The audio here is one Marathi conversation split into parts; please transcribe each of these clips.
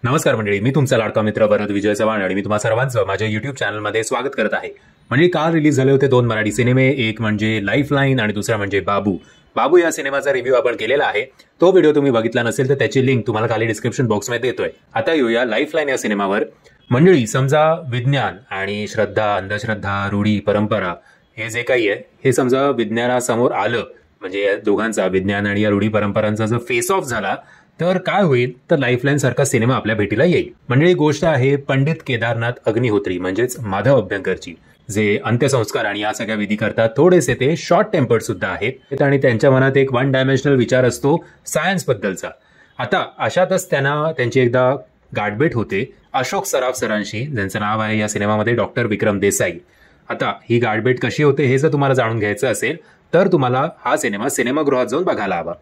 नमस्कार मंडळी, मी तुमचा लाडका मित्र भरत विजय चव्हाण आणि मी तुम्हा सर्वांचं माझ्या युट्यूब चॅनलमध्ये स्वागत करत आहे. म्हणजे काल रिलीज झाले होते 2 मराठी सिनेमे, एक म्हणजे लाईफलाईन आणि दुसरा म्हणजे बाबू. बाबू या सिनेमाचा रिव्ह्यू आपण केलेला आहे. तो व्हिडिओ तुम्ही बघितला नसेल तर त्याची लिंक तुम्हाला खाली डिस्क्रिप्शन बॉक्समध्ये देतोय. आता येऊया लाईफलाईन या सिनेमावर. मंडळी, समजा विज्ञान आणि श्रद्धा, अंधश्रद्धा, रूढी, परंपरा हे जे काही आहे हे समजा विज्ञानासमोर आलं, म्हणजे या दोघांचा, विज्ञान आणि या रूढी परंपरांचा जर फेस ऑफ झाला तर काय होईल, तर लाईफलाईन सारखा सिनेमा आपल्या भेटीला येईल. म्हणजे गोष्ट आहे पंडित केदारनाथ अग्निहोत्री म्हणजेच माधव अभ्यंकरची, जे अंत्यसंस्कार आणि या सगळ्या विधी करतात. थोडेसे ते शॉर्ट टेम्पर्ड सुद्धा आहेत आणि त्यांच्या मनात एक 1 डायमेन्शनल विचार असतो सायन्स बद्दलचा. आता अशातच त्यांची एकदा गाठभेट होते अशोक सराफ सरांशी, ज्यांचं नाव आहे या सिनेमामध्ये डॉक्टर विक्रम देसाई. आता ही गाठभेट कशी होते हे जर तुम्हाला जाणून घ्यायचं असेल तर तुम्हाला हा सिनेमा सिनेमागृहात जाऊन बघायला हवा.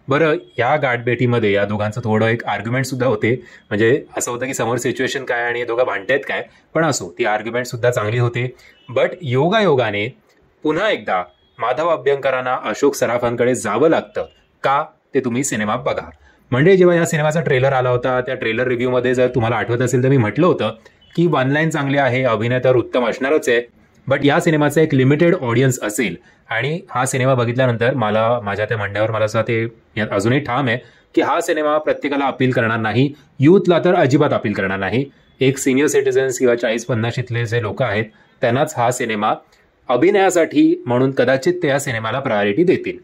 बरं, या गाठभेटीमध्ये या दोघांचं थोडं एक आर्ग्युमेंट सुद्धा होते. म्हणजे असं होतं की समोर सिच्युएशन काय आणि हे दोघं भांडतायत काय, पण असो, ती आर्ग्युमेंट सुद्धा चांगली होते. बट योगायोगाने पुन्हा एकदा माधव अभ्यंकरांना अशोक सराफांकडे जावं लागतं का, ते तुम्ही सिनेमात बघा. म्हणजे जेव्हा या सिनेमाचा ट्रेलर आला होता, त्या ट्रेलर रिव्ह्यूमध्ये जर तुम्हाला आठवत असेल तर मी म्हटलं होतं की 1 लाईन चांगली आहे, अभिनय तर उत्तम असणारच आहे, बट या सिनेमाचा एक लिमिटेड ऑडियन्स असेल. आणि हा सिनेमा बघितल्यानंतर माझ्या त्या म्हणण्यावर मला असं ते अजूनही ठाम आहे की हा सिनेमा प्रत्येकाला अपील करणार नाही, यूथला तर अजिबात अपील करणार नाही. एक सिनियर सिटीजन्स किंवा 40-50 जे लोक आहेत त्यांनाच हा सिनेमा अभिनयासाठी म्हणून कदाचित ते या सिनेमाला प्रायोरिटी देतील.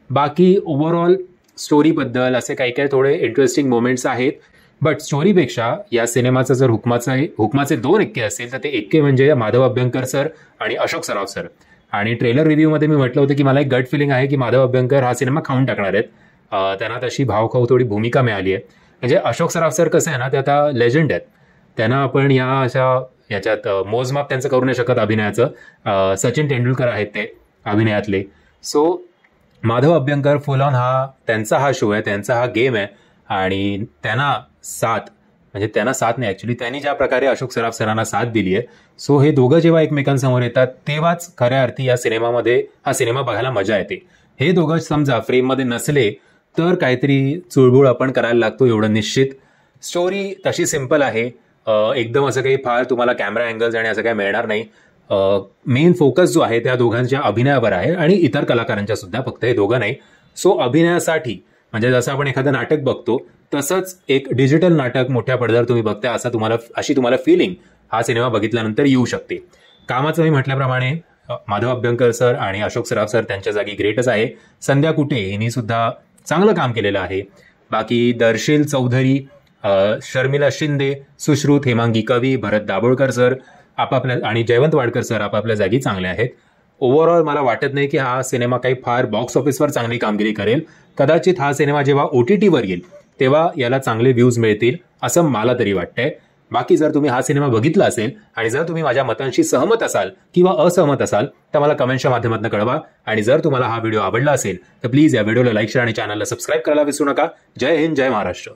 बाकी ओव्हरऑल स्टोरीबद्दल असे काही काही थोडे इंटरेस्टिंग मोमेंट्स आहेत, बट स्टोरीपेक्षा या सिनेमाचा जर हुकमाचे 2 एक्के असेल तर ते एक्के म्हणजे माधव अभ्यंकर सर आणि अशोक सराफ सर. आणि ट्रेलर रिव्ह्यूमध्ये मी म्हटलं होतं की मला एक गट फिलिंग आहे की माधव अभ्यंकर हा सिनेमा खाऊन टाकणार आहेत. त्यांना तशी भावखाऊ थोडी भूमिका मिळाली आहे. म्हणजे अशोक सराफ सर कसं आहे ना, ते आता लेजंड आहेत. त्यांना आपण याच्यात मोजमाप त्यांचं करू नाही शकत अभिनयाचं. सचिन तेंडुलकर आहेत ते अभिनयातले. So Madhav Abhyankar full on त्यांचा हा शो आहे, त्यांचा हा गेम आहे. आणि त्यांना साथ नाही, ऍक्च्युली त्यांनी ज्या प्रकारे अशोक सराफ सरांना साथ दिली आहे, सो हे दोघं जेव्हा एकमेकांसमोर येतात तेव्हाच खऱ्या अर्थी या सिनेमामध्ये हा सिनेमा बघायला मजा येते. हे दोघं समजा फ्रेममध्ये नसले तर काहीतरी चुळबुळ आपण करायला लागतो, एवढं निश्चित. स्टोरी तशी सिम्पल आहे, एकदम असं काही फार तुम्हाला कॅमेरा अँगल्स आणि असं काही मिळणार नाही. मेन फोकस जो आहे त्या दोघांच्या अभिनयावर आहे आणि इतर कलाकारांच्या सुद्धा, फक्त हे दोघं नाही. सो अभिनयासाठी म्हणजे जसं आपण एखादं नाटक बघतो तसंच एक डिजिटल नाटक मोठ्या पडद्यावर तुम्ही बघताय अशी तुम्हाला फिलिंग हा सिनेमा बघितल्यानंतर येऊ शकते. कामाचं मी म्हटल्याप्रमाणे माधव अभ्यंकर सर आणि अशोक सराफ सर त्यांच्या जागी ग्रेटच आहे. संध्या कुटे यांनी सुद्धा चांगलं काम केलेलं आहे. बाकी दर्शील चौधरी, शर्मिला शिंदे, सुश्रुत, हेमांगी कवी, भरत दाभोळकर सर आपापल्या आणि जयवंत वाडकर सर आपापल्या जागी चांगले आहेत. ओव्हरऑल मला वाटत नाही की हा सिनेमा काही फार बॉक्स ऑफिसवर चांगली कामगिरी करेल. कदाचित हा सिनेमा जेव्हा OTTवर येईल तेव्हा याला चांगले व्ह्यूज मिळतील असं मला तरी वाटतंय. बाकी जर तुम्ही हा सिनेमा बघितला असेल आणि जर तुम्ही माझ्या मतांशी सहमत असाल किंवा असहमत असाल तर मला कमेंटच्या माध्यमातून कळवा. आणि जर तुम्हाला हा व्हिडिओ आवडला असेल तर प्लीज या व्हिडिओला लाईक, शेअर आणि चॅनलला सबस्क्राईब करायला विसरू नका. जय हिंद, जय महाराष्ट्र.